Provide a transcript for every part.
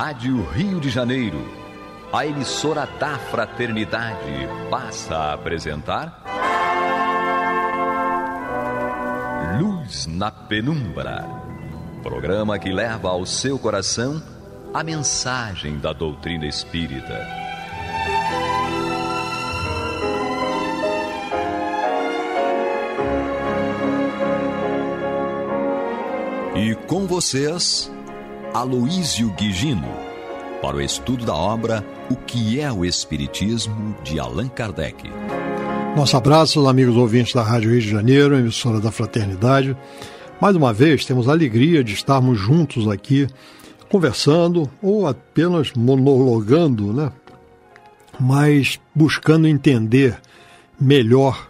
Rádio Rio de Janeiro, a emissora da Fraternidade, passa a apresentar Luz na Penumbra, programa que leva ao seu coração a mensagem da doutrina espírita. E com vocês, Aloísio Guigino, para o estudo da obra O que é o Espiritismo, de Allan Kardec. Nosso abraço, amigos ouvintes da Rádio Rio de Janeiro, emissora da Fraternidade. Mais uma vez, temos a alegria de estarmos juntos aqui, conversando ou apenas monologando, né? Mas buscando entender melhor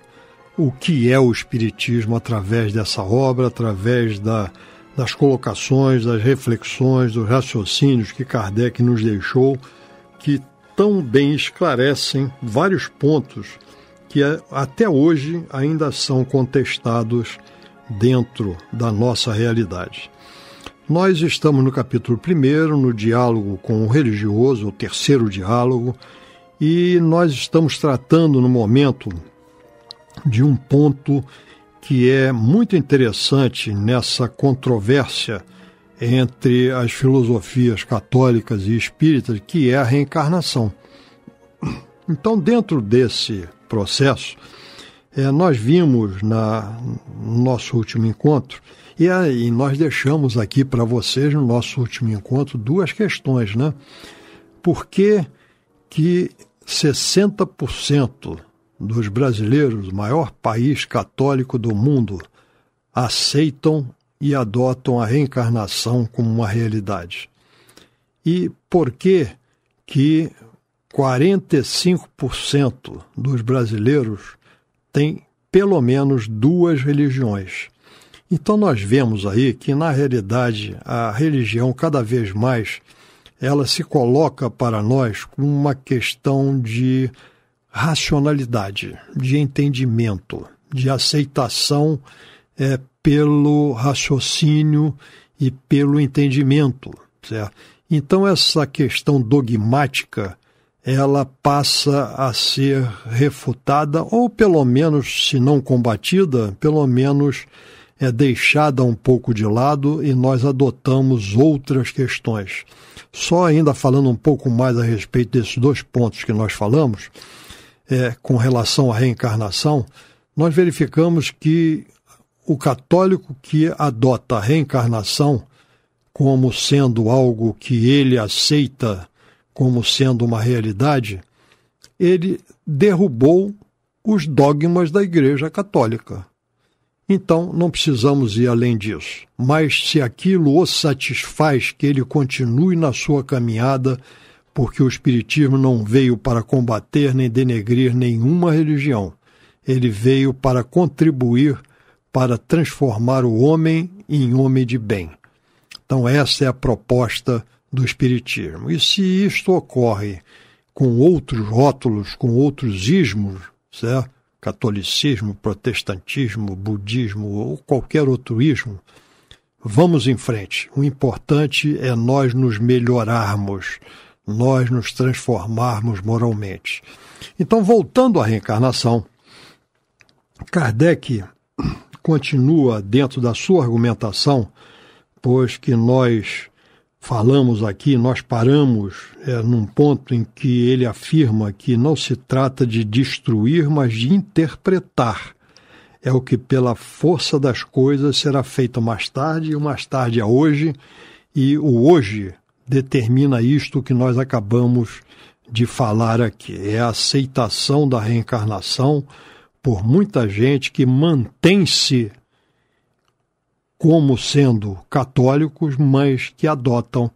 o que é o Espiritismo através dessa obra, através das colocações, das reflexões, dos raciocínios que Kardec nos deixou, que tão bem esclarecem vários pontos que até hoje ainda são contestados dentro da nossa realidade. Nós estamos no capítulo 1, no diálogo com o religioso, o terceiro diálogo, e nós estamos tratando no momento de um ponto que é muito interessante nessa controvérsia entre as filosofias católicas e espíritas, que é a reencarnação. Então, dentro desse processo, nós vimos no nosso último encontro, e nós deixamos aqui para vocês, no nosso último encontro, duas questões, né? Por que 60% dos brasileiros, o maior país católico do mundo, aceitam e adotam a reencarnação como uma realidade? E por que 45% dos brasileiros têm pelo menos duas religiões? Então nós vemos aí que, na realidade, a religião cada vez mais ela se coloca para nós como uma questão de racionalidade, de entendimento, de aceitação pelo raciocínio e pelo entendimento, certo? Então essa questão dogmática, ela passa a ser refutada, ou pelo menos, se não combatida, pelo menos deixada um pouco de lado, e nós adotamos outras questões. Só ainda falando um pouco mais a respeito desses dois pontos que nós falamos, com relação à reencarnação, nós verificamos que o católico que adota a reencarnação como sendo algo que ele aceita como sendo uma realidade, ele derrubou os dogmas da Igreja Católica. Então, não precisamos ir além disso. Mas se aquilo o satisfaz, que ele continue na sua caminhada, porque o Espiritismo não veio para combater nem denegrir nenhuma religião. Ele veio para contribuir, para transformar o homem em homem de bem. Então essa é a proposta do Espiritismo. E se isto ocorre com outros rótulos, com outros ismos, certo? Catolicismo, protestantismo, budismo ou qualquer outro ismo, vamos em frente. O importante é nós nos melhorarmos, nós nos transformarmos moralmente. Então, voltando à reencarnação, Kardec continua dentro da sua argumentação, pois que nós falamos aqui, nós paramos num ponto em que ele afirma que não se trata de destruir, mas de interpretar. É o que pela força das coisas será feito mais tarde, e o mais tarde é hoje, e o hoje determina isto que nós acabamos de falar aqui. É a aceitação da reencarnação por muita gente que mantém-se como sendo católicos, mas que adotam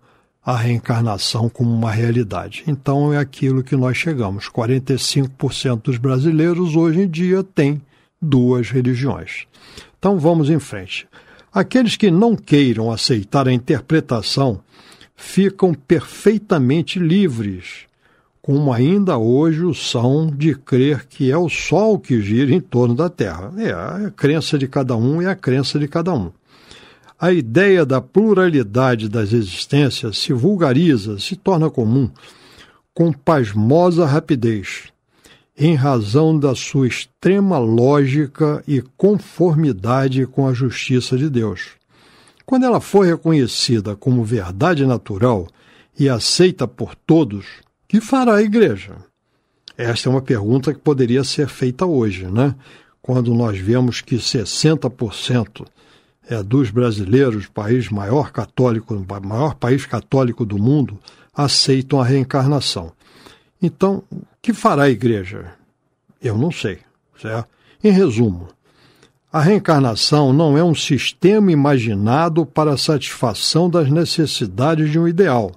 a reencarnação como uma realidade. Então é aquilo que nós chegamos. 45% dos brasileiros hoje em dia têm duas religiões. Então vamos em frente. Aqueles que não queiram aceitar a interpretação ficam perfeitamente livres, como ainda hoje o são de crer que é o Sol que gira em torno da Terra. É a crença de cada um, é a crença de cada um. a ideia da pluralidade das existências se vulgariza, se torna comum, com pasmosa rapidez, em razão da sua extrema lógica e conformidade com a justiça de Deus. Quando ela for reconhecida como verdade natural e aceita por todos, que fará a Igreja? Esta é uma pergunta que poderia ser feita hoje, né? Quando nós vemos que 60% dos brasileiros, maior país católico do mundo, aceitam a reencarnação. Então, o que fará a Igreja? Eu não sei, certo? Em resumo, a reencarnação não é um sistema imaginado para a satisfação das necessidades de um ideal,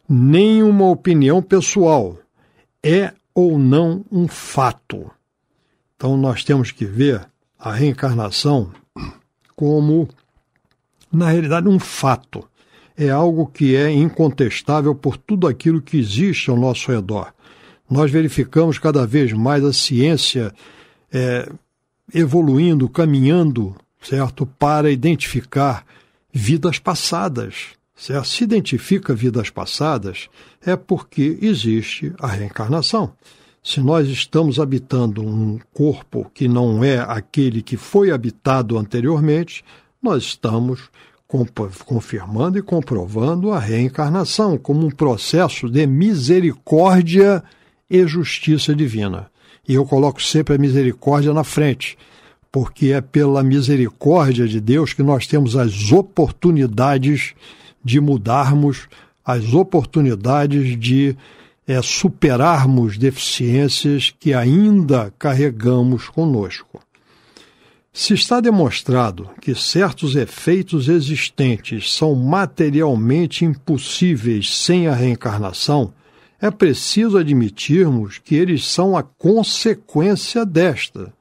nem uma opinião pessoal. É ou não um fato. Então, nós temos que ver a reencarnação como, na realidade, um fato. É algo que é incontestável por tudo aquilo que existe ao nosso redor. Nós verificamos cada vez mais a ciência evoluindo, caminhando, certo, para identificar vidas passadas. Certo? Se identifica vidas passadas, é porque existe a reencarnação. Se nós estamos habitando um corpo que não é aquele que foi habitado anteriormente, nós estamos confirmando e comprovando a reencarnação como um processo de misericórdia e justiça divina. E eu coloco sempre a misericórdia na frente, porque é pela misericórdia de Deus que nós temos as oportunidades de mudarmos, as oportunidades de superarmos deficiências que ainda carregamos conosco. Se está demonstrado que certos efeitos existentes são materialmente impossíveis sem a reencarnação, é preciso admitirmos que eles são a consequência desta.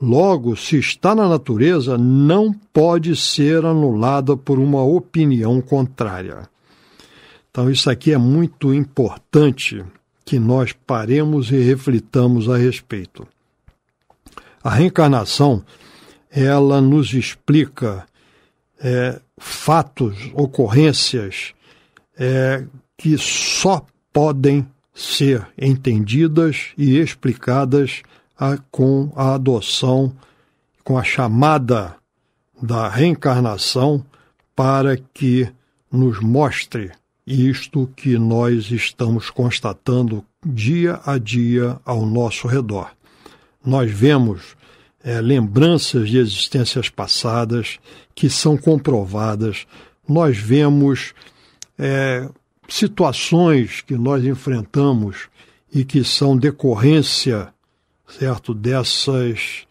Logo, se está na natureza, não pode ser anulada por uma opinião contrária. Então, isso aqui é muito importante que nós paremos e reflitamos a respeito. A reencarnação, ela nos explica fatos, ocorrências que só podem ser entendidas e explicadas com a adoção, com a chamada da reencarnação, para que nos mostre isto que nós estamos constatando dia a dia ao nosso redor. Nós vemos lembranças de existências passadas que são comprovadas, nós vemos situações que nós enfrentamos e que são decorrência, certo, dessas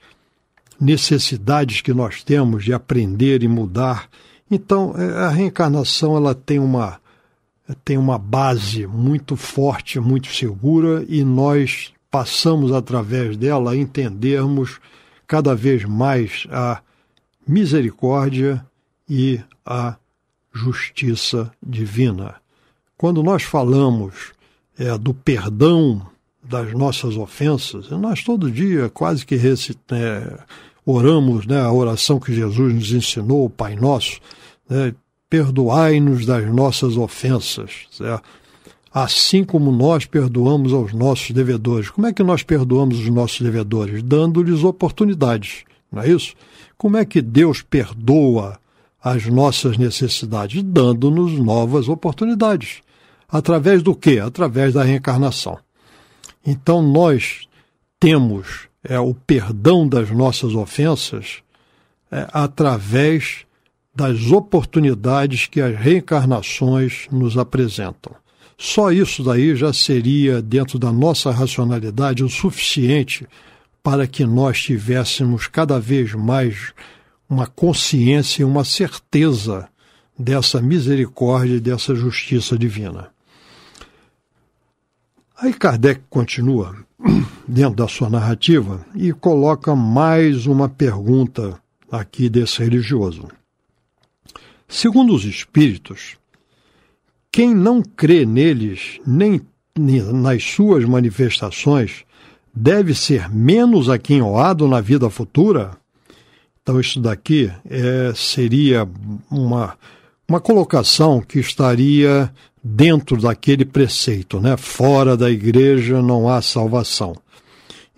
necessidades que nós temos de aprender e mudar. Então, a reencarnação ela tem uma base muito forte, muito segura, e nós passamos através dela a entendermos cada vez mais a misericórdia e a justiça divina. Quando nós falamos do perdão das nossas ofensas, nós todo dia quase que oramos, a oração que Jesus nos ensinou, o Pai Nosso, perdoai-nos das nossas ofensas, certo? Assim como nós perdoamos aos nossos devedores. Como é que nós perdoamos os nossos devedores? Dando-lhes oportunidades, não é isso? Como é que Deus perdoa as nossas necessidades? Dando-nos novas oportunidades. Através do quê? Através da reencarnação. Então nós temos o perdão das nossas ofensas através das oportunidades que as reencarnações nos apresentam. Só isso daí já seria, dentro da nossa racionalidade, o suficiente para que nós tivéssemos cada vez mais uma consciência e uma certeza dessa misericórdia e dessa justiça divina. Aí Kardec continua dentro da sua narrativa e coloca mais uma pergunta aqui desse religioso. Segundo os espíritos, quem não crê neles, nem nas suas manifestações, deve ser menos aquinhoado na vida futura? Então, isso daqui seria uma colocação que estaria dentro daquele preceito, né? Fora da igreja não há salvação.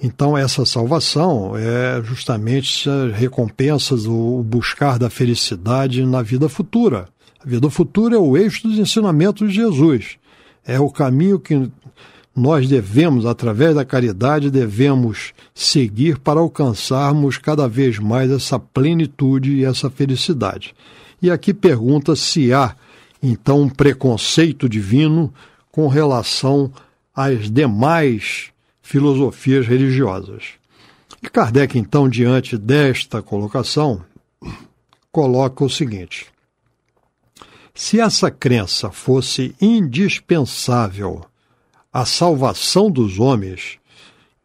Então, essa salvação é justamente as recompensas, o buscar da felicidade na vida futura. A vida futura é o eixo dos ensinamentos de Jesus. É o caminho que nós devemos, através da caridade, devemos seguir para alcançarmos cada vez mais essa plenitude e essa felicidade. E aqui pergunta se há, então, um preconceito divino com relação às demais filosofias religiosas. E Kardec, então, diante desta colocação, coloca o seguinte: se essa crença fosse indispensável à salvação dos homens,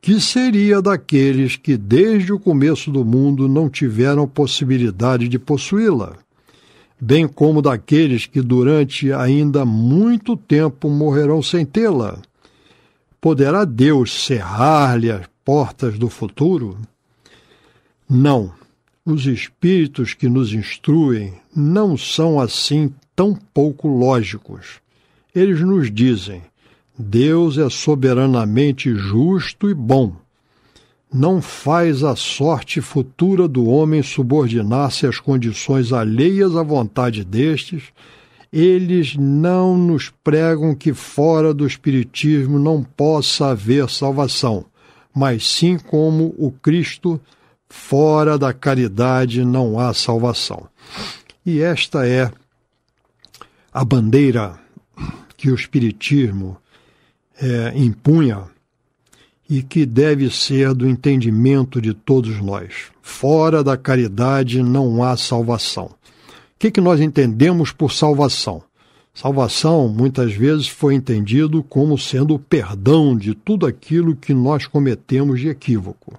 que seria daqueles que desde o começo do mundo não tiveram possibilidade de possuí-la, bem como daqueles que durante ainda muito tempo morrerão sem tê-la? Poderá Deus cerrar-lhe as portas do futuro? Não. Os espíritos que nos instruem não são assim tão pouco lógicos. Eles nos dizem: Deus é soberanamente justo e bom. Não faz a sorte futura do homem subordinar-se às condições alheias à vontade destes. Eles não nos pregam que fora do Espiritismo não possa haver salvação, mas sim como o Cristo, fora da caridade não há salvação. E esta é a bandeira que o Espiritismo impunha e que deve ser do entendimento de todos nós. Fora da caridade não há salvação. O que nós entendemos por salvação? Salvação, muitas vezes, foi entendido como sendo o perdão de tudo aquilo que nós cometemos de equívoco.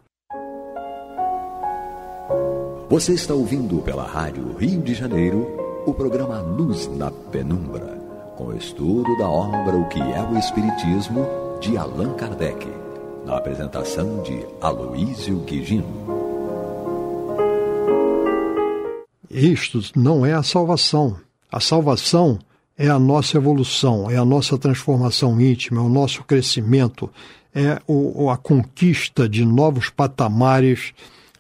Você está ouvindo pela Rádio Rio de Janeiro o programa Luz na Penumbra, com o estudo da obra O que é o Espiritismo, de Allan Kardec, na apresentação de Aloísio Guigino. Isto não é a salvação. A salvação é a nossa evolução, é a nossa transformação íntima, é o nosso crescimento, é a conquista de novos patamares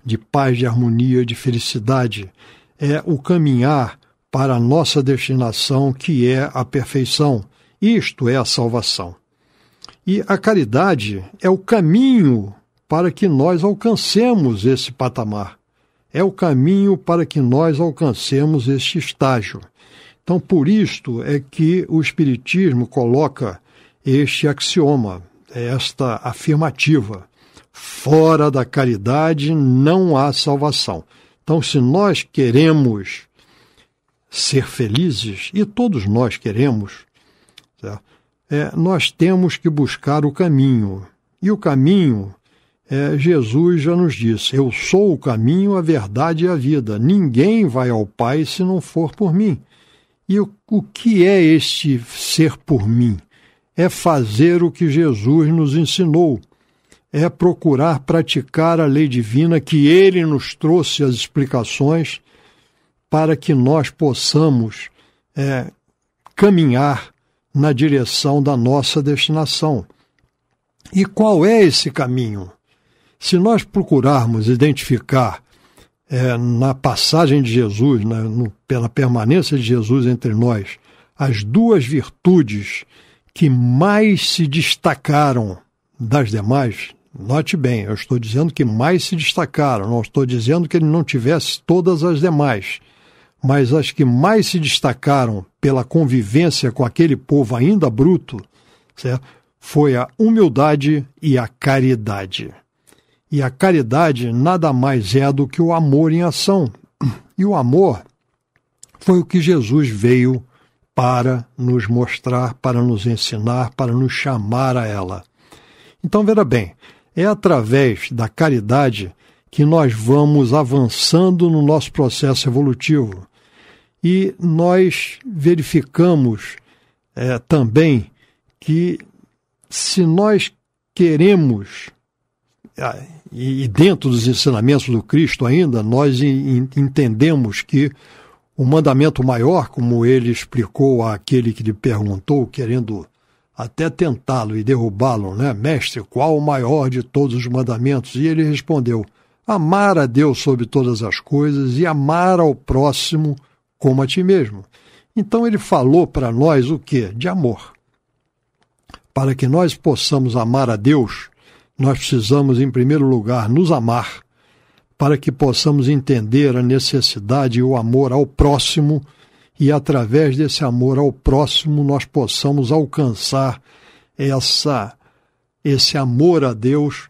de paz, de harmonia, de felicidade. É o caminhar para a nossa destinação, que é a perfeição. Isto é a salvação. E a caridade é o caminho para que nós alcancemos esse patamar. É o caminho para que nós alcancemos este estágio. Então, por isto é que o Espiritismo coloca este axioma, esta afirmativa: fora da caridade não há salvação. Então, se nós queremos ser felizes, e todos nós queremos, nós temos que buscar o caminho. E o caminho, Jesus já nos disse: eu sou o caminho, a verdade e a vida. Ninguém vai ao Pai se não for por mim. E o que é este ser por mim? É fazer o que Jesus nos ensinou. É procurar praticar a lei divina que Ele nos trouxe as explicações para que nós possamos caminhar na direção da nossa destinação. E qual é esse caminho? Se nós procurarmos identificar na passagem de Jesus, pela permanência de Jesus entre nós, as duas virtudes que mais se destacaram das demais, note bem, eu estou dizendo que mais se destacaram, não estou dizendo que ele não tivesse todas as demais, mas as que mais se destacaram pela convivência com aquele povo ainda bruto, certo? Foi a humildade e a caridade. E a caridade nada mais é do que o amor em ação. E o amor foi o que Jesus veio para nos mostrar, para nos ensinar, para nos chamar a ela. Então, veja bem, é através da caridade que nós vamos avançando no nosso processo evolutivo. E nós verificamos também que, se nós queremos e dentro dos ensinamentos do Cristo ainda, nós entendemos que o mandamento maior, como ele explicou àquele que lhe perguntou, querendo até tentá-lo e derrubá-lo, né? Mestre, qual o maior de todos os mandamentos? E ele respondeu, amar a Deus sobre todas as coisas e amar ao próximo como a ti mesmo. Então ele falou para nós o quê? De amor. Para que nós possamos amar a Deus, nós precisamos, em primeiro lugar, nos amar, para que possamos entender a necessidade e o amor ao próximo, e através desse amor ao próximo nós possamos alcançar esse amor a Deus,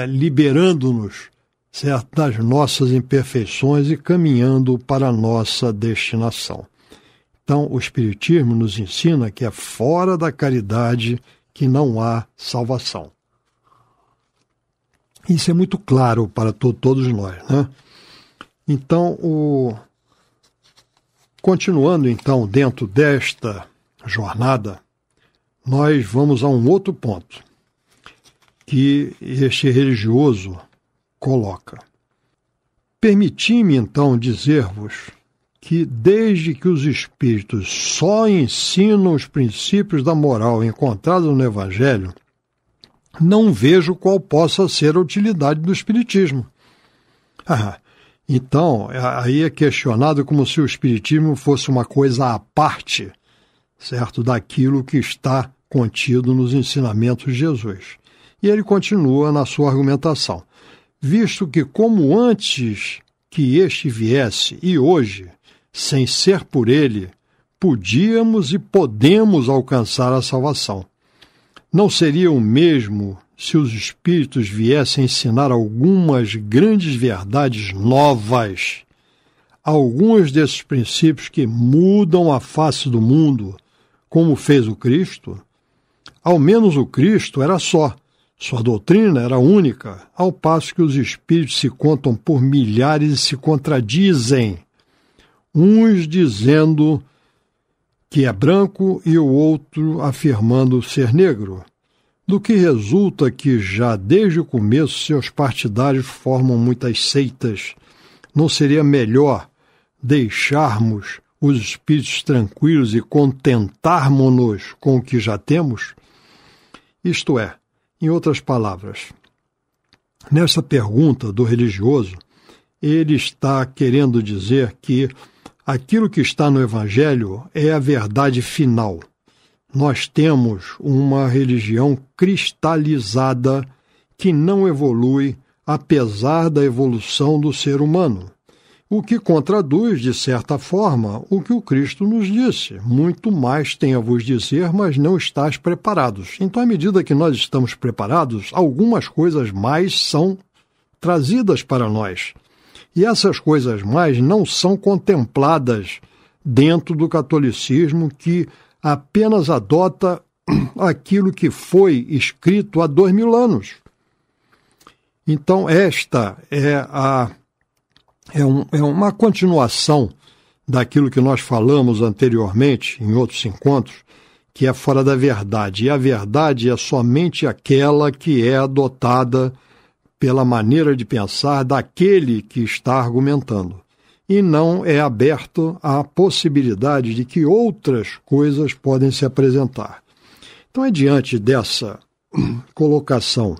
liberando-nos, certo, das nossas imperfeições e caminhando para a nossa destinação. Então, o Espiritismo nos ensina que é fora da caridade que não há salvação. Isso é muito claro para todos nós, né? Então, continuando então dentro desta jornada, nós vamos a um outro ponto que este religioso coloca. Permiti-me então dizer-vos que desde que os espíritos só ensinam os princípios da moral encontrados no Evangelho, não vejo qual possa ser a utilidade do espiritismo. Então, aí é questionado como se o espiritismo fosse uma coisa à parte, certo, daquilo que está contido nos ensinamentos de Jesus. E ele continua na sua argumentação. Visto que como antes que este viesse e hoje, sem ser por ele, podíamos e podemos alcançar a salvação. Não seria o mesmo se os espíritos viessem ensinar algumas grandes verdades novas, alguns desses princípios que mudam a face do mundo, como fez o Cristo? Ao menos o Cristo era só, sua doutrina era única, ao passo que os espíritos se contam por milhares e se contradizem, uns dizendo que é branco e o outro afirmando ser negro, do que resulta que já desde o começo seus partidários formam muitas seitas. Não seria melhor deixarmos os espíritos tranquilos e contentarmos-nos com o que já temos? Isto é, em outras palavras, nessa pergunta do religioso, ele está querendo dizer que aquilo que está no Evangelho é a verdade final. Nós temos uma religião cristalizada que não evolui apesar da evolução do ser humano, o que contraduz, de certa forma, o que o Cristo nos disse. Muito mais tenho a vos dizer, mas não estáis preparados. Então, à medida que nós estamos preparados, algumas coisas mais são trazidas para nós. E essas coisas mais não são contempladas dentro do catolicismo, que apenas adota aquilo que foi escrito há 2000 anos. Então, esta é uma continuação daquilo que nós falamos anteriormente, em outros encontros, que é fora da verdade. E a verdade é somente aquela que é adotada pela maneira de pensar daquele que está argumentando. E não é aberto à possibilidade de que outras coisas podem se apresentar. Então, é diante dessa colocação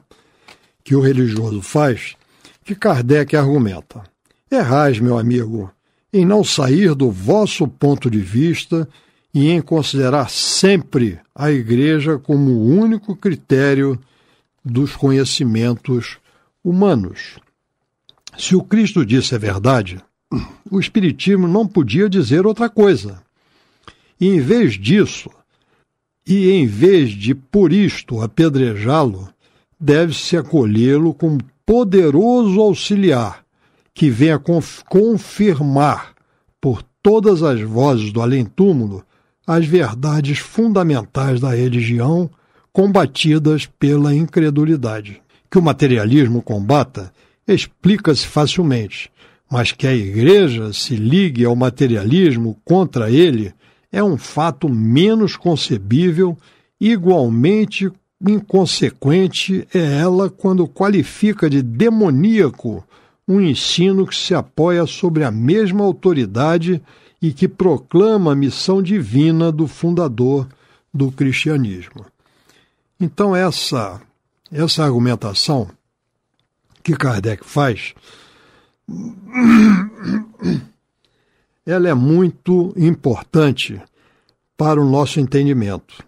que o religioso faz, que Kardec argumenta. Errais, meu amigo, em não sair do vosso ponto de vista e em considerar sempre a Igreja como o único critério dos conhecimentos humanos. Se o Cristo disse a verdade, o Espiritismo não podia dizer outra coisa. E em vez disso, e em vez de por isto apedrejá-lo, deve-se acolhê-lo como poderoso auxiliar, que venha confirmar por todas as vozes do além-túmulo as verdades fundamentais da religião combatidas pela incredulidade. Que o materialismo combata explica-se facilmente, mas que a Igreja se ligue ao materialismo contra ele é um fato menos concebível, igualmente inconsequente é ela quando qualifica de demoníaco um ensino que se apoia sobre a mesma autoridade e que proclama a missão divina do fundador do cristianismo. Então essa argumentação que Kardec faz, ela é muito importante para o nosso entendimento.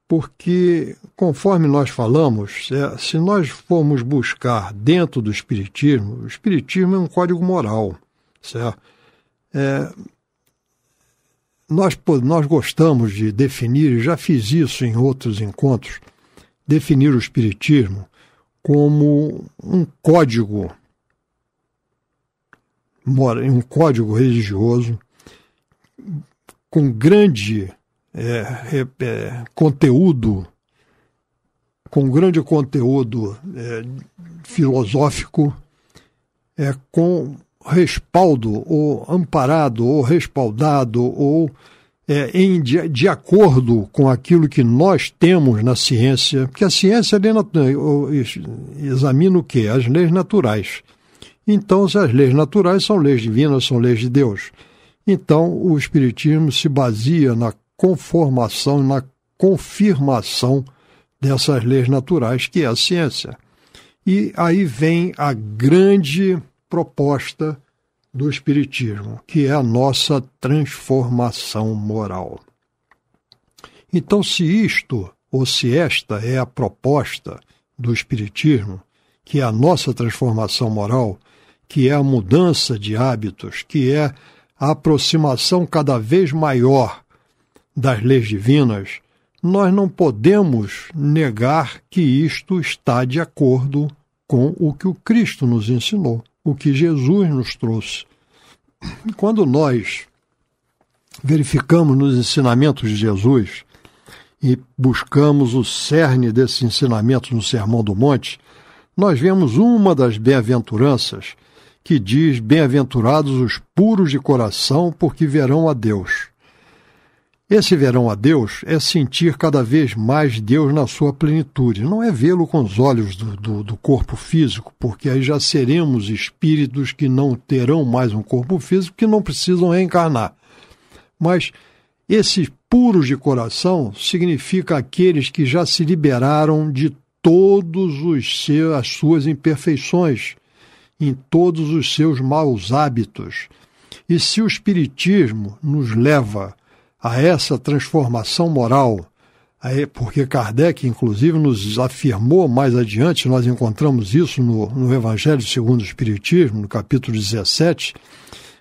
Porque, conforme nós falamos, se nós formos buscar dentro do Espiritismo, o Espiritismo é um código moral, certo? Nós gostamos de definir, e já fiz isso em outros encontros, definir o Espiritismo como um código religioso com grande conteúdo filosófico, com respaldo, ou amparado, ou respaldado, ou de acordo com aquilo que nós temos na ciência, porque a ciência examina o quê? As leis naturais. Então, se as leis naturais são leis divinas, são leis de Deus. Então, o Espiritismo se baseia na conformação, na confirmação dessas leis naturais, que é a ciência. E aí vem a grande proposta do Espiritismo, que é a nossa transformação moral. Então, se esta é a proposta do Espiritismo, que é a nossa transformação moral, que é a mudança de hábitos, que é a aproximação cada vez maior das leis divinas, nós não podemos negar que isto está de acordo com o que o Cristo nos ensinou, o que Jesus nos trouxe. Quando nós verificamos nos ensinamentos de Jesus e buscamos o cerne desses ensinamentos no Sermão do Monte, nós vemos uma das bem-aventuranças que diz: bem-aventurados os puros de coração, porque verão a Deus. Esse verão a Deus é sentir cada vez mais Deus na sua plenitude. Não é vê-lo com os olhos do corpo físico, porque aí já seremos espíritos que não terão mais um corpo físico, que não precisam reencarnar. Mas esses puros de coração significa aqueles que já se liberaram de todos as suas imperfeições, em todos os seus maus hábitos. E se o Espiritismo nos leva a essa transformação moral, porque Kardec, inclusive, nos afirmou mais adiante, nós encontramos isso no Evangelho segundo o Espiritismo, no capítulo 17,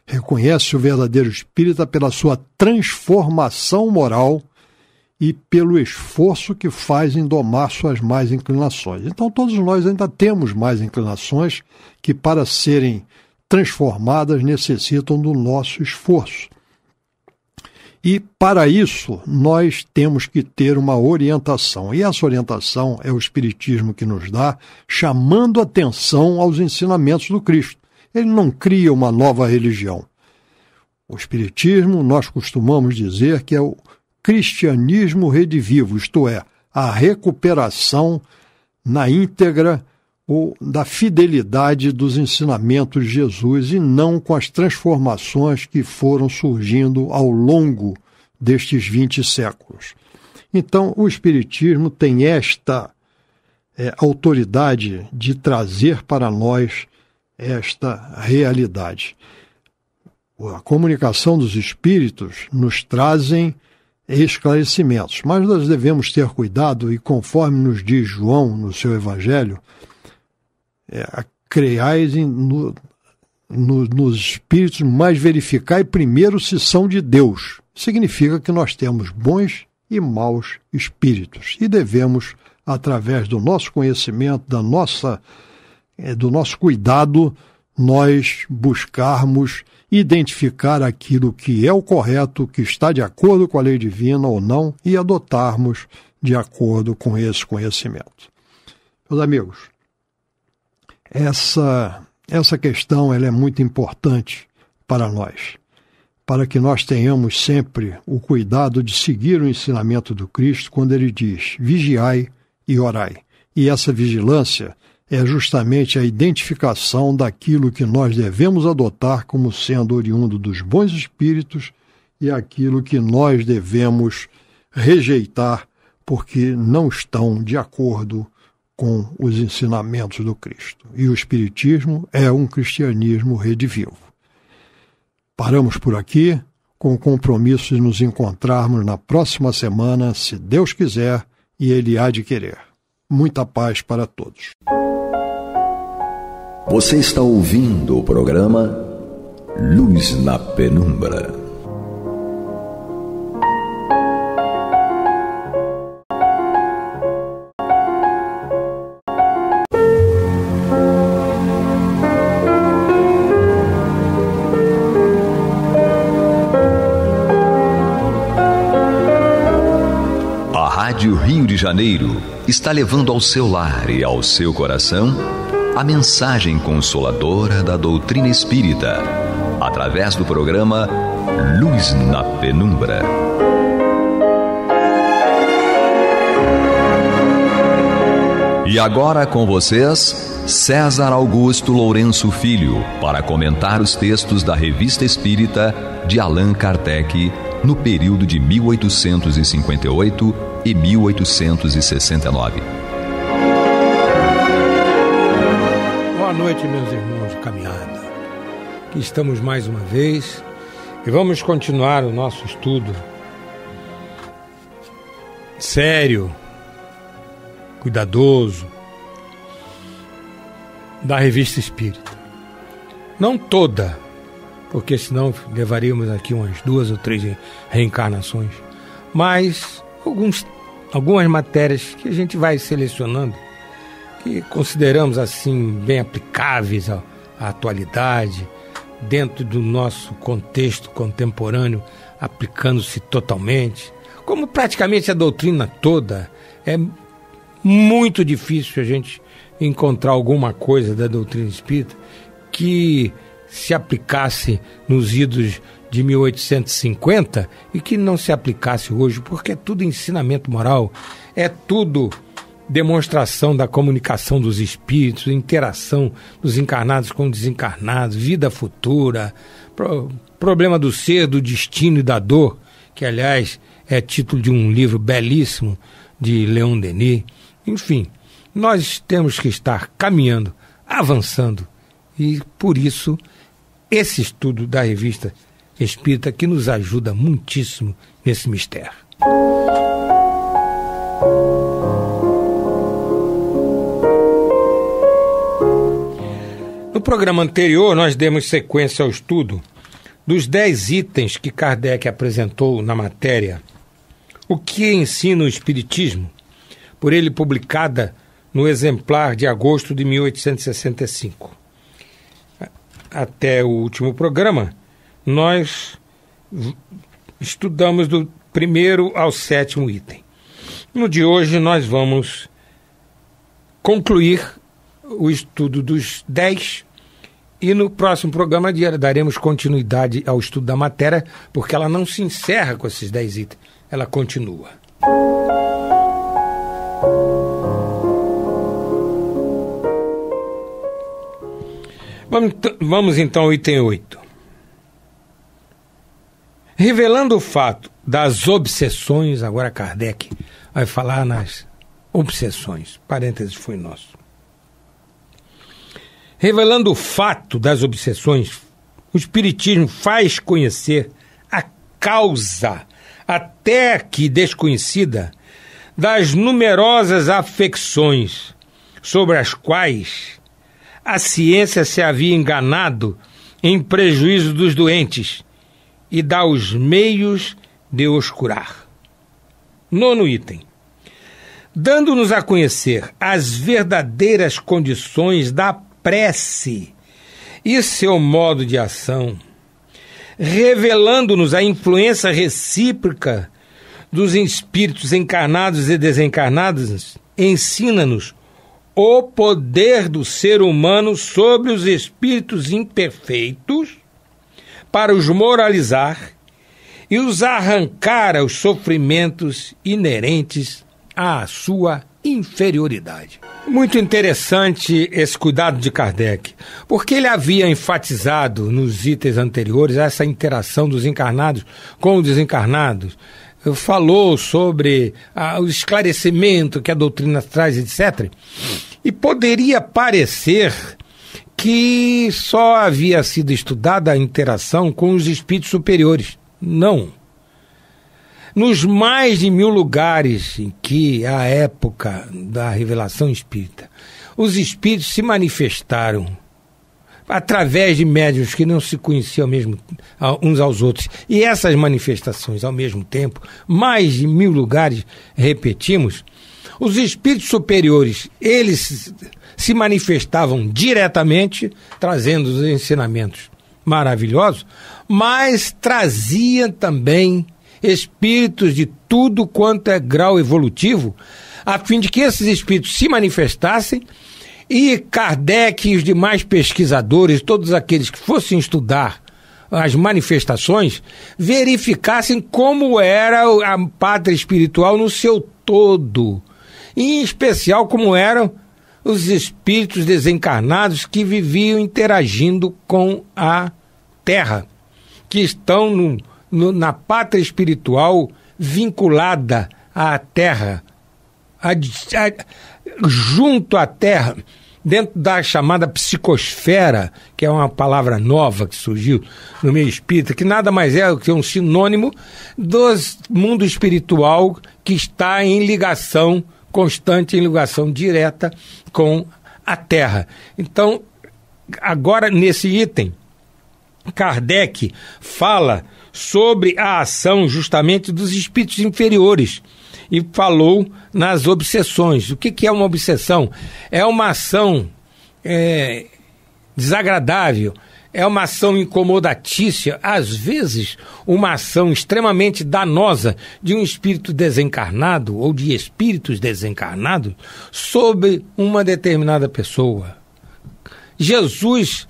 reconhece o verdadeiro espírita pela sua transformação moral e pelo esforço que faz em domar suas más inclinações. Então, todos nós ainda temos más inclinações que, para serem transformadas, necessitam do nosso esforço. E, para isso, nós temos que ter uma orientação. E essa orientação é o Espiritismo que nos dá, chamando atenção aos ensinamentos do Cristo. Ele não cria uma nova religião. O Espiritismo, nós costumamos dizer que é o cristianismo redivivo, isto é, a recuperação na íntegra ou da fidelidade dos ensinamentos de Jesus e não com as transformações que foram surgindo ao longo destes 20 séculos. Então, o Espiritismo tem esta autoridade de trazer para nós esta realidade. A comunicação dos espíritos nos trazem esclarecimentos, mas nós devemos ter cuidado e, conforme nos diz João no seu Evangelho, creais nos espíritos, mas verificai primeiro se são de Deus. Significa que nós temos bons e maus espíritos e devemos, através do nosso conhecimento, do nosso cuidado, nós buscarmos identificar aquilo que é o correto, que está de acordo com a lei divina ou não, e adotarmos de acordo com esse conhecimento. Meus amigos, essa questão ela é muito importante para nós, para que nós tenhamos sempre o cuidado de seguir o ensinamento do Cristo quando ele diz: vigiai e orai. E essa vigilância é justamente a identificação daquilo que nós devemos adotar como sendo oriundo dos bons espíritos e aquilo que nós devemos rejeitar porque não estão de acordo com os ensinamentos do Cristo. E o Espiritismo é um cristianismo redivivo. Paramos por aqui, com o compromisso de nos encontrarmos na próxima semana, se Deus quiser, e Ele há de querer. Muita paz para todos. Você está ouvindo o programa Luz na Penumbra. A Rádio Rio de Janeiro está levando ao seu lar e ao seu coração a mensagem consoladora da doutrina espírita, através do programa Luz na Penumbra. E agora com vocês, César Augusto Lourenço Filho, para comentar os textos da Revista Espírita de Allan Kardec, no período de 1858 e 1869. Boa noite, meus irmãos de caminhada. Aqui estamos mais uma vez e vamos continuar o nosso estudo sério, cuidadoso da Revista Espírita. Não toda, porque senão levaríamos aqui umas 2 ou 3 reencarnações, mas algumas matérias que a gente vai selecionando, que consideramos assim bem aplicáveis à atualidade, dentro do nosso contexto contemporâneo, aplicando-se totalmente, como praticamente a doutrina toda. É muito difícil a gente encontrar alguma coisa da doutrina espírita que se aplicasse nos idos de 1850 e que não se aplicasse hoje, porque é tudo ensinamento moral, é tudo demonstração da comunicação dos espíritos, interação dos encarnados com desencarnados, vida futura, problema do ser, do destino e da dor, que aliás é título de um livro belíssimo de Leon Denis. Enfim, nós temos que estar caminhando, avançando, e por isso esse estudo da Revista Espírita que nos ajuda muitíssimo nesse mistério. No programa anterior, nós demos sequência ao estudo dos 10 itens que Kardec apresentou na matéria O que ensina o Espiritismo, por ele publicada no exemplar de agosto de 1865. Até o último programa, nós estudamos do 1º ao 7º item. No de hoje, nós vamos concluir o estudo dos 10 e no próximo programa daremos continuidade ao estudo da matéria, porque ela não se encerra com esses 10 itens, ela continua. Vamos então ao item 8. Revelando o fato das obsessões, agora Kardec vai falar nas obsessões, parênteses foi nosso. Revelando o fato das obsessões, o Espiritismo faz conhecer a causa, até aqui desconhecida, das numerosas afecções sobre as quais a ciência se havia enganado em prejuízo dos doentes e dá os meios de os curar. 9º item. Dando-nos a conhecer as verdadeiras condições da prece e seu modo de ação, revelando-nos a influência recíproca dos espíritos encarnados e desencarnados, ensina-nos o poder do ser humano sobre os espíritos imperfeitos para os moralizar e os arrancar aos sofrimentos inerentes à sua inferioridade. Muito interessante esse cuidado de Kardec, porque ele havia enfatizado nos itens anteriores essa interação dos encarnados com os desencarnados, falou sobre o esclarecimento que a doutrina traz, etc. E poderia parecer que só havia sido estudada a interação com os espíritos superiores. Não. Nos mais de 1000 lugares em que, à época da revelação espírita, os espíritos se manifestaram através de médiuns que não se conheciam mesmo uns aos outros, e essas manifestações ao mesmo tempo, mais de 1000 lugares, repetimos, os espíritos superiores, eles se manifestavam diretamente, trazendo os ensinamentos maravilhosos, mas traziam também espíritos de tudo quanto é grau evolutivo, a fim de que esses espíritos se manifestassem e Kardec e os demais pesquisadores, todos aqueles que fossem estudar as manifestações, verificassem como era a pátria espiritual no seu todo, e em especial como eram os espíritos desencarnados que viviam interagindo com a Terra, que estão na pátria espiritual vinculada à Terra, junto à Terra, dentro da chamada psicosfera, que é uma palavra nova que surgiu no meio espírita, que nada mais é do que um sinônimo do mundo espiritual que está em ligação constante, em ligação direta com a Terra. Então, agora nesse item, Kardec fala sobre a ação justamente dos espíritos inferiores e falou nas obsessões. O que é uma obsessão? É uma ação desagradável, é uma ação incomodatícia, às vezes uma ação extremamente danosa de um espírito desencarnado ou de espíritos desencarnados sobre uma determinada pessoa. Jesus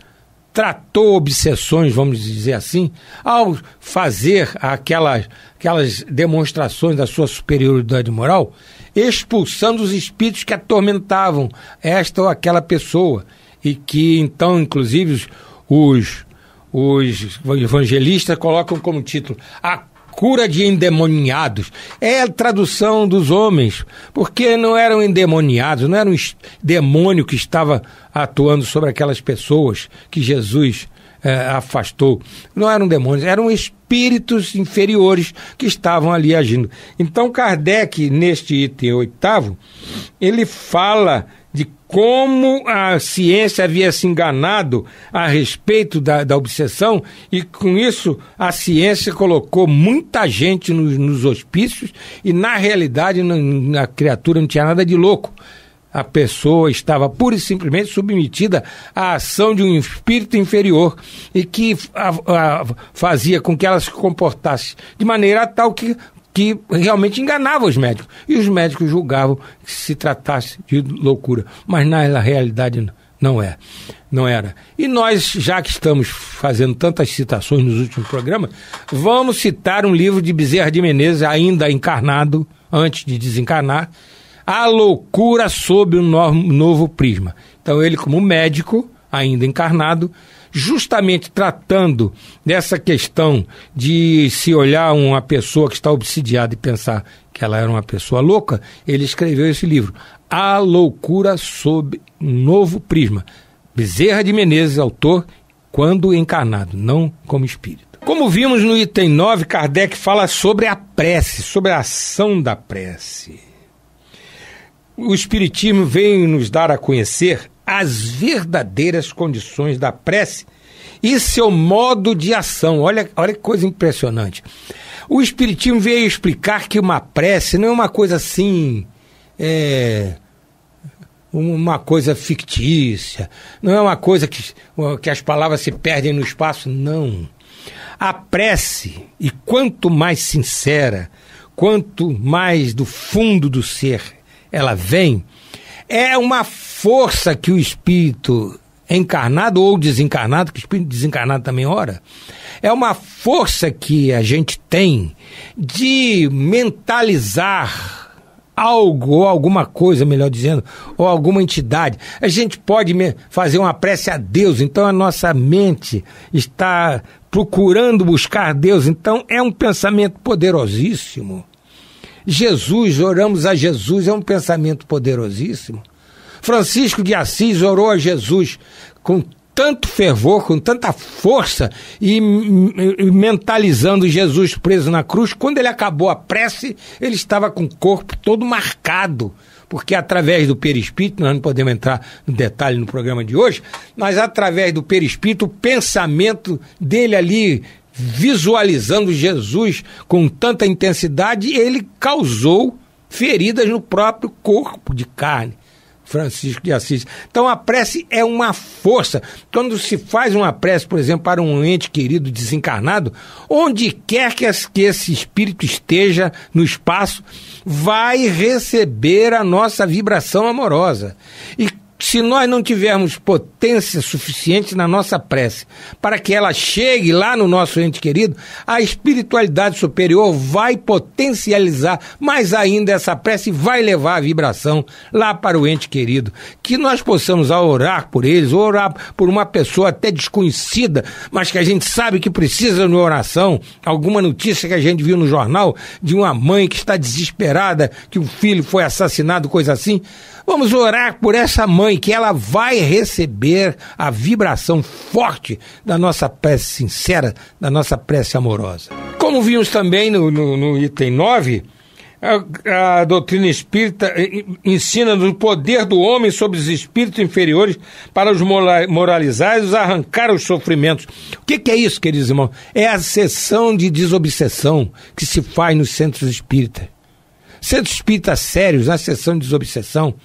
tratou obsessões, vamos dizer assim, ao fazer aquelas demonstrações da sua superioridade moral, expulsando os espíritos que atormentavam esta ou aquela pessoa, e que então, inclusive, os evangelistas colocam como título a cura de endemoniados. É a tradução dos homens, porque não eram endemoniados, não era um demônio que estava atuando sobre aquelas pessoas que Jesus afastou. Não eram demônios, eram espíritos inferiores que estavam ali agindo. Então Kardec, neste item 8º, ele fala de como a ciência havia se enganado a respeito da obsessão, e com isso a ciência colocou muita gente nos hospícios, e na realidade a criatura não tinha nada de louco. A pessoa estava pura e simplesmente submetida à ação de um espírito inferior, e que fazia com que ela se comportasse de maneira tal que realmente enganava os médicos. E os médicos julgavam que se tratasse de loucura. Mas na realidade não era. E nós, já que estamos fazendo tantas citações nos últimos programas, vamos citar um livro de Bezerra de Menezes, ainda encarnado, antes de desencarnar, A Loucura sob um Novo Prisma. Então ele, como médico, ainda encarnado, justamente tratando dessa questão de se olhar uma pessoa que está obsidiada e pensar que ela era uma pessoa louca, ele escreveu esse livro, A Loucura sob um Novo Prisma. Bezerra de Menezes, autor, quando encarnado, não como espírito. Como vimos no item 9, Kardec fala sobre a prece, sobre a ação da prece. O Espiritismo veio nos dar a conhecer as verdadeiras condições da prece e seu modo de ação. Olha que coisa impressionante. O Espiritismo veio explicar que uma prece não é uma coisa assim, uma coisa fictícia, não é uma coisa que as palavras se perdem no espaço, não. A prece, e quanto mais sincera, quanto mais do fundo do ser ela vem, é uma força que o espírito encarnado ou desencarnado, que o espírito desencarnado também ora, é uma força que a gente tem de mentalizar algo, ou alguma coisa, melhor dizendo, ou alguma entidade. A gente pode fazer uma prece a Deus, então a nossa mente está procurando buscar Deus, então é um pensamento poderosíssimo. Jesus, oramos a Jesus, é um pensamento poderosíssimo. Francisco de Assis orou a Jesus com tanto fervor, com tanta força, e mentalizando Jesus preso na cruz. Quando ele acabou a prece, ele estava com o corpo todo marcado, porque através do perispírito, nós não podemos entrar no detalhe no programa de hoje, mas através do perispírito, o pensamento dele ali, visualizando Jesus com tanta intensidade, ele causou feridas no próprio corpo de carne. Francisco de Assis. Então a prece é uma força. Quando se faz uma prece, por exemplo, para um ente querido desencarnado, onde quer que esse espírito esteja no espaço, vai receber a nossa vibração amorosa. E se nós não tivermos potência suficiente na nossa prece para que ela chegue lá no nosso ente querido, a espiritualidade superior vai potencializar mais ainda essa prece e vai levar a vibração lá para o ente querido. Que nós possamos orar por eles, orar por uma pessoa até desconhecida, mas que a gente sabe que precisa de uma oração. Alguma notícia que a gente viu no jornal de uma mãe que está desesperada, que o filho foi assassinado, coisa assim. Vamos orar por essa mãe, que ela vai receber a vibração forte da nossa prece sincera, da nossa prece amorosa. Como vimos também no item 9, a doutrina espírita ensina o poder do homem sobre os espíritos inferiores para os moralizar e os arrancar os sofrimentos. O que é isso, queridos irmãos? É a sessão de desobsessão que se faz nos centros espíritas. Centros espíritas sérios, na sessão de desobsessão,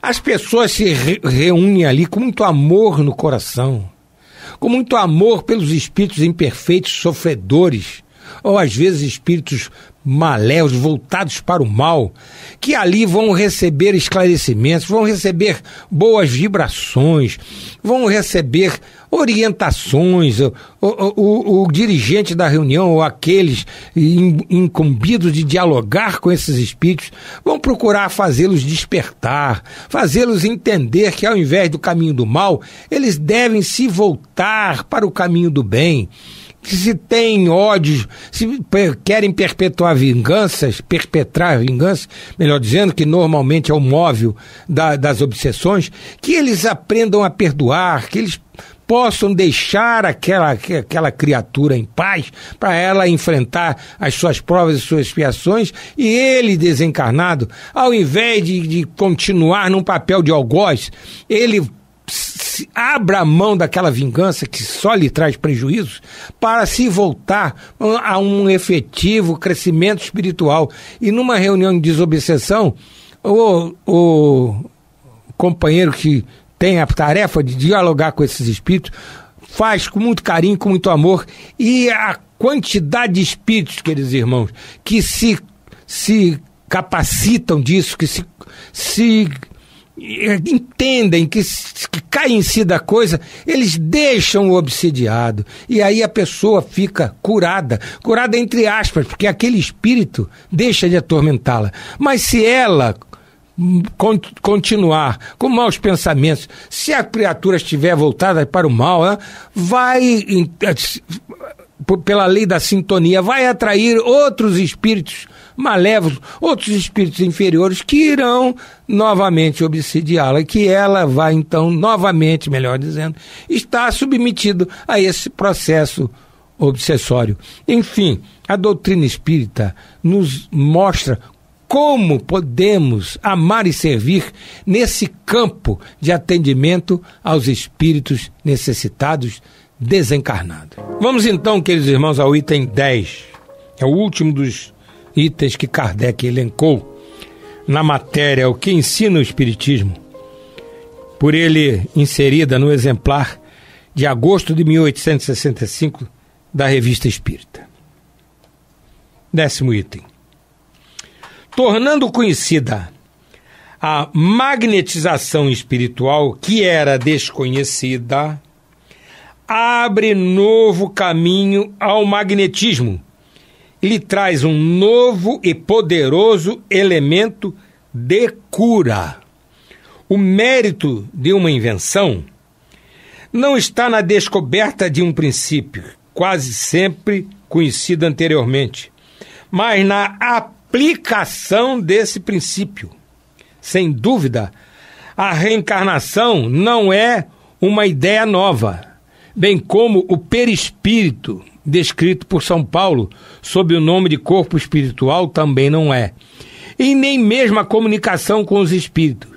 as pessoas se reúnem ali com muito amor no coração, com muito amor pelos espíritos imperfeitos, sofredores, ou às vezes espíritos malévolos, voltados para o mal, que ali vão receber esclarecimentos, vão receber boas vibrações, vão receber orientações. O dirigente da reunião, ou aqueles incumbidos de dialogar com esses espíritos, vão procurar fazê-los despertar, fazê-los entender que ao invés do caminho do mal, eles devem se voltar para o caminho do bem. Que se tem ódios, se querem perpetrar vinganças, melhor dizendo, que normalmente é o móvel das obsessões, que eles aprendam a perdoar, que eles possam deixar aquela criatura em paz para ela enfrentar as suas provas e suas expiações, e ele, desencarnado, ao invés de continuar num papel de algoz, ele abra a mão daquela vingança que só lhe traz prejuízos para se voltar a um efetivo crescimento espiritual. E numa reunião de desobsessão, o companheiro que tem a tarefa de dialogar com esses espíritos faz com muito carinho, com muito amor, e a quantidade de espíritos, queridos irmãos, que se capacitam disso, que se entendem, que caem em si da coisa, eles deixam o obsidiado, e aí a pessoa fica curada entre aspas, porque aquele espírito deixa de atormentá-la. Mas se ela continuar com maus pensamentos, se a criatura estiver voltada para o mal, ela vai, pela lei da sintonia, vai atrair outros espíritos malévolos, outros espíritos inferiores que irão novamente obsidiá-la, que ela vai então novamente, melhor dizendo, estar submetido a esse processo obsessório. Enfim, a doutrina espírita nos mostra como podemos amar e servir nesse campo de atendimento aos espíritos necessitados, desencarnados. Vamos então, queridos irmãos, ao item 10. É o último dos itens que Kardec elencou na matéria O que ensina o Espiritismo, por ele inserida no exemplar de agosto de 1865 da Revista Espírita. 10º item. Tornando conhecida a magnetização espiritual, que era desconhecida, abre novo caminho ao magnetismo. Ele traz um novo e poderoso elemento de cura. O mérito de uma invenção não está na descoberta de um princípio, quase sempre conhecido anteriormente, mas na aplicação desse princípio. Sem dúvida, a reencarnação não é uma ideia nova, bem como o perispírito, descrito por São Paulo sob o nome de corpo espiritual, também não é. E nem mesmo a comunicação com os espíritos.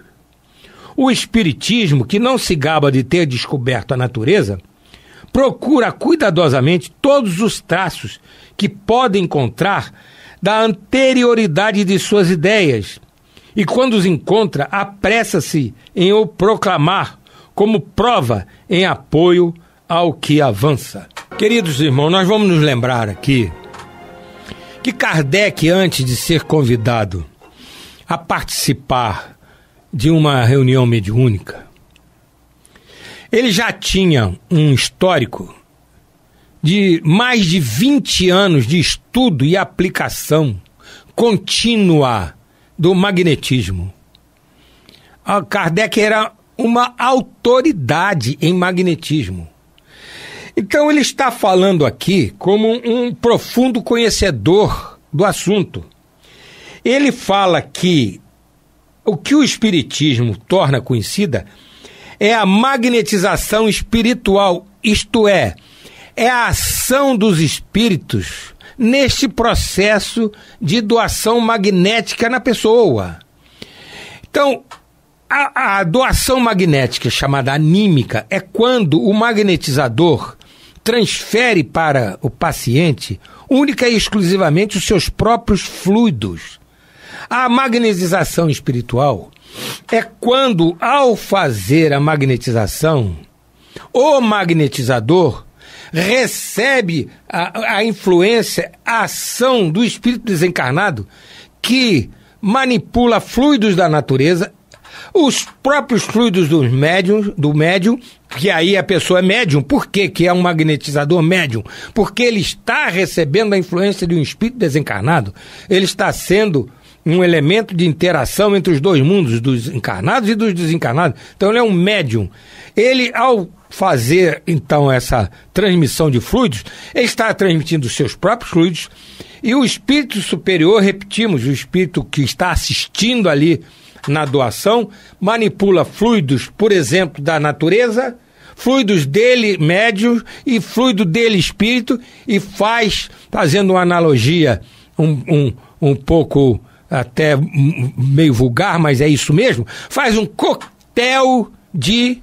O espiritismo, que não se gaba de ter descoberto a natureza, procura cuidadosamente todos os traços que pode encontrar da anterioridade de suas ideias, e quando os encontra, apressa-se em o proclamar como prova em apoio ao que avança. Queridos irmãos, nós vamos nos lembrar aqui que Kardec, antes de ser convidado a participar de uma reunião mediúnica, ele já tinha um histórico de mais de 20 anos de estudo e aplicação contínua do magnetismo. Kardec era uma autoridade em magnetismo. Então ele está falando aqui como um profundo conhecedor do assunto. Ele fala que o que o espiritismo torna conhecida é a magnetização espiritual, isto é a ação dos espíritos neste processo de doação magnética na pessoa. Então, a doação magnética, chamada anímica, é quando o magnetizador transfere para o paciente única e exclusivamente os seus próprios fluidos. A magnetização espiritual é quando, ao fazer a magnetização, o magnetizador recebe a influência, a ação do espírito desencarnado que manipula fluidos da natureza, os próprios fluidos do médium, que aí a pessoa é médium. Por quê que é um magnetizador médium? Porque ele está recebendo a influência de um espírito desencarnado, ele está sendo um elemento de interação entre os dois mundos, dos encarnados e dos desencarnados. Então ele é um médium. Ele, ao fazer então essa transmissão de fluidos, ele está transmitindo os seus próprios fluidos, e o espírito superior, repetimos, o espírito que está assistindo ali na doação, manipula fluidos, por exemplo, da natureza, fluidos dele médium e fluido dele espírito, e fazendo uma analogia um pouco até meio vulgar, mas é isso mesmo, faz um coquetel de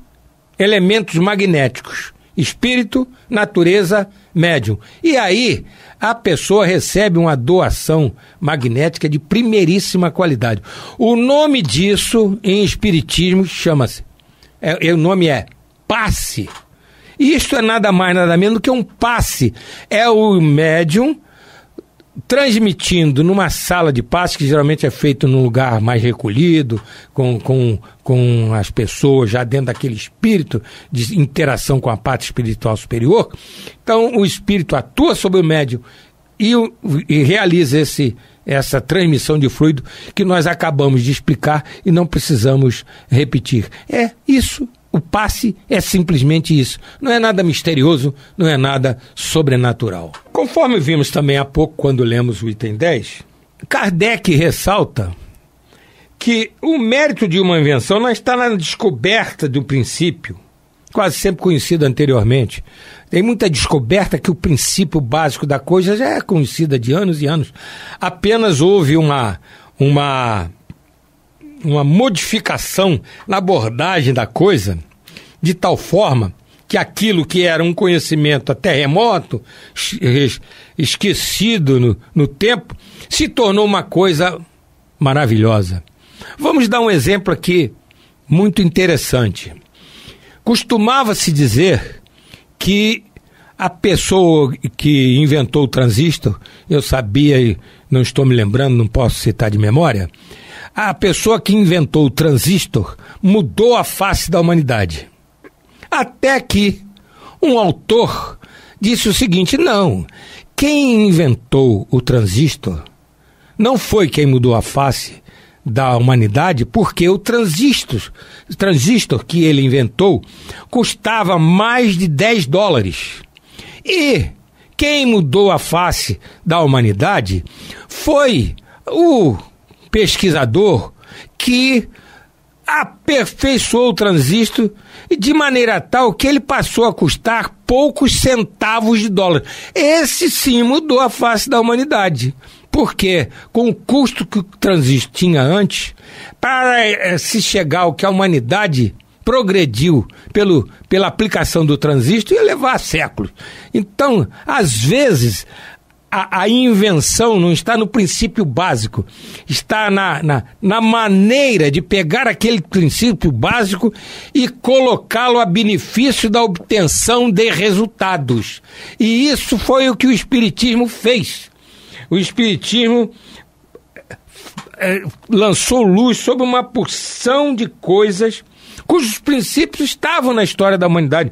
elementos magnéticos: espírito, natureza, médium. E aí a pessoa recebe uma doação magnética de primeiríssima qualidade. O nome disso em espiritismo chama-se, o nome é passe. E isto é nada mais, nada menos do que um passe. É o médium transmitindo numa sala de passe, que geralmente é feito num lugar mais recolhido, com as pessoas já dentro daquele espírito de interação com a parte espiritual superior. Então o espírito atua sobre o médium e realiza essa transmissão de fluido que nós acabamos de explicar e não precisamos repetir. É isso. O passe é simplesmente isso. Não é nada misterioso, não é nada sobrenatural. Conforme vimos também há pouco, quando lemos o item 10, Kardec ressalta que o mérito de uma invenção não está na descoberta de um princípio, quase sempre conhecido anteriormente. Tem muita descoberta que o princípio básico da coisa já é conhecido de anos e anos. Apenas houve uma modificação na abordagem da coisa, de tal forma que aquilo que era um conhecimento até remoto, esquecido no tempo, se tornou uma coisa maravilhosa. Vamos dar um exemplo aqui muito interessante. Costumava-se dizer que a pessoa que inventou o transistor, eu sabia e não estou me lembrando, não posso citar de memória, a pessoa que inventou o transistor mudou a face da humanidade. Até que um autor disse o seguinte: não, quem inventou o transistor não foi quem mudou a face da humanidade, porque o transistor que ele inventou custava mais de $10. E quem mudou a face da humanidade foi o pesquisador que aperfeiçoou o transistor de maneira tal que ele passou a custar poucos centavos de dólar. Esse sim mudou a face da humanidade. Porque com o custo que o transistor tinha antes, para se chegar ao que a humanidade progrediu pela aplicação do transistor, ia levar séculos. Então, às vezes, a invenção não está no princípio básico, está na maneira de pegar aquele princípio básico e colocá-lo a benefício da obtenção de resultados. E isso foi o que o Espiritismo fez. O Espiritismo lançou luz sobre uma porção de coisas cujos princípios estavam na história da humanidade.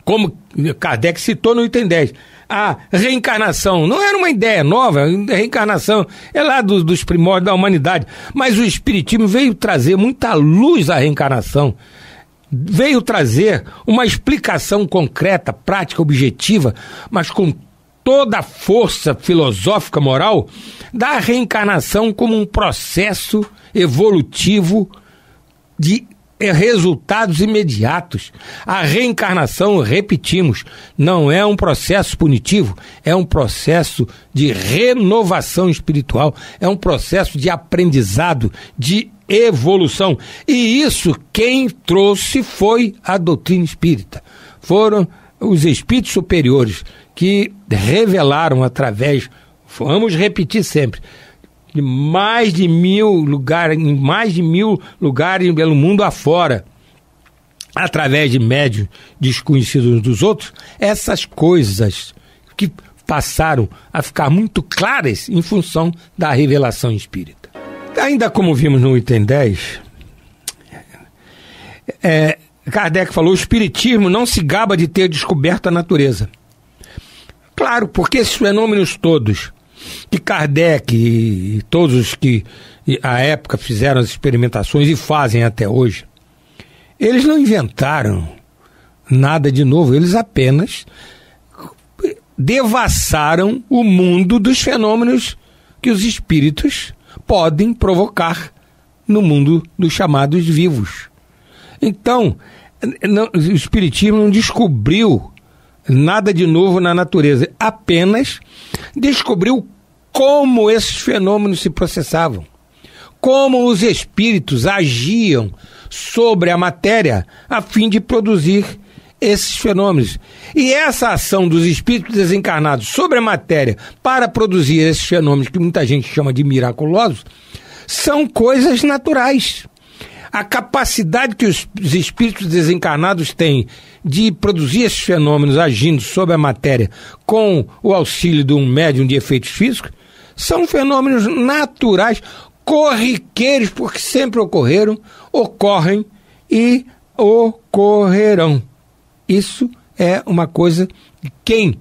Como Kardec citou no item 10. A reencarnação não era uma ideia nova, a reencarnação é lá dos primórdios da humanidade. Mas o Espiritismo veio trazer muita luz à reencarnação. Veio trazer uma explicação concreta, prática, objetiva, mas com toda a força filosófica moral da reencarnação como um processo evolutivo de resultados imediatos. A reencarnação, repetimos, não é um processo punitivo, é um processo de renovação espiritual, é um processo de aprendizado, de evolução. E isso quem trouxe foi a doutrina espírita. Foram os espíritos superiores que revelaram através, vamos repetir sempre, de mais de 1.000 lugares, em mais de 1.000 lugares pelo mundo afora, através de médiuns desconhecidos uns dos outros, essas coisas que passaram a ficar muito claras em função da revelação espírita. Ainda como vimos no item 10, Kardec falou: o Espiritismo não se gaba de ter descoberto a natureza. Claro, porque esses fenômenos todos que Kardec e todos os que à época fizeram as experimentações e fazem até hoje, eles não inventaram nada de novo, eles apenas devassaram o mundo dos fenômenos que os espíritos podem provocar no mundo dos chamados vivos. Então, o Espiritismo não descobriu nada de novo na natureza, apenas descobriu como esses fenômenos se processavam, como os espíritos agiam sobre a matéria a fim de produzir esses fenômenos. E essa ação dos espíritos desencarnados sobre a matéria para produzir esses fenômenos, que muita gente chama de miraculosos, são coisas naturais. A capacidade que os espíritos desencarnados têm de produzir esses fenômenos agindo sobre a matéria com o auxílio de um médium de efeitos físicos são fenômenos naturais, corriqueiros, porque sempre ocorreram, ocorrem e ocorrerão. Isso é uma coisa que quem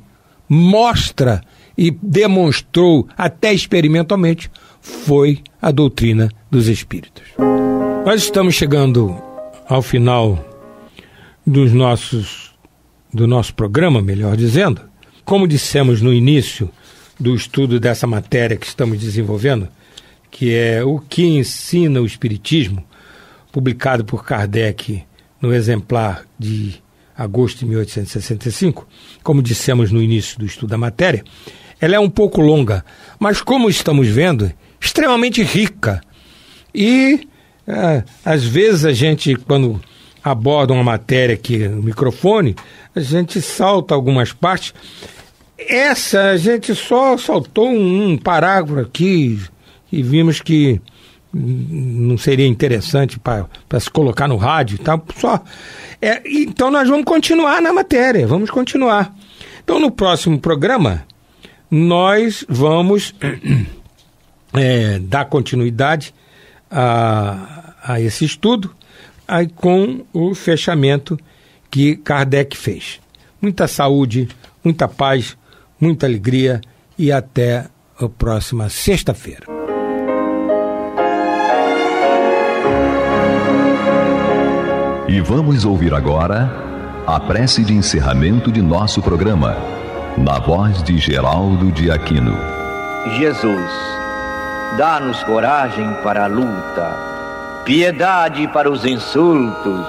mostra e demonstrou até experimentalmente foi a doutrina dos espíritos. Nós estamos chegando ao final do nosso programa, melhor dizendo. Como dissemos no início do estudo dessa matéria que estamos desenvolvendo, que é o que ensina o Espiritismo, publicado por Kardec no exemplar de agosto de 1865, como dissemos no início do estudo da matéria, ela é um pouco longa, mas como estamos vendo, extremamente rica. E às vezes a gente, quando aborda uma matéria aqui no microfone, a gente salta algumas partes. Essa a gente só saltou um parágrafo aqui e vimos que não seria interessante para se colocar no rádio e tal. Então nós vamos continuar na matéria, vamos continuar. Então no próximo programa nós vamos dar continuidade a esse estudo com o fechamento que Kardec fez. Muita saúde, muita paz, muita alegria e até a próxima sexta-feira. E vamos ouvir agora a prece de encerramento de nosso programa, na voz de Geraldo de Aquino. Jesus, dá-nos coragem para a luta, piedade para os insultos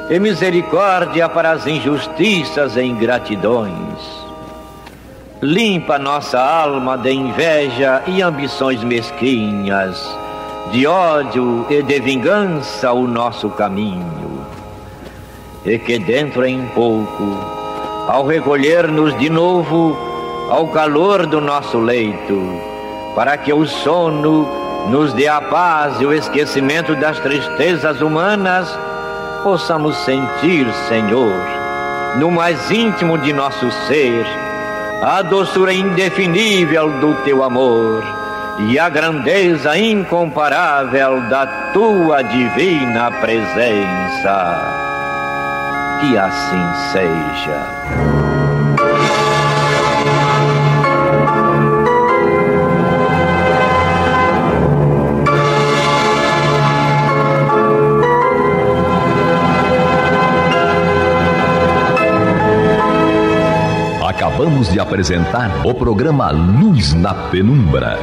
e misericórdia para as injustiças e ingratidões. Limpa nossa alma de inveja e ambições mesquinhas, de ódio e de vingança o nosso caminho. E que dentro em pouco, ao recolher-nos de novo ao calor do nosso leito, para que o sono nos dê a paz e o esquecimento das tristezas humanas, possamos sentir, Senhor, no mais íntimo de nosso ser, a doçura indefinível do Teu amor e a grandeza incomparável da Tua divina presença. Que assim seja. Acabamos de apresentar o programa Luz na Penumbra,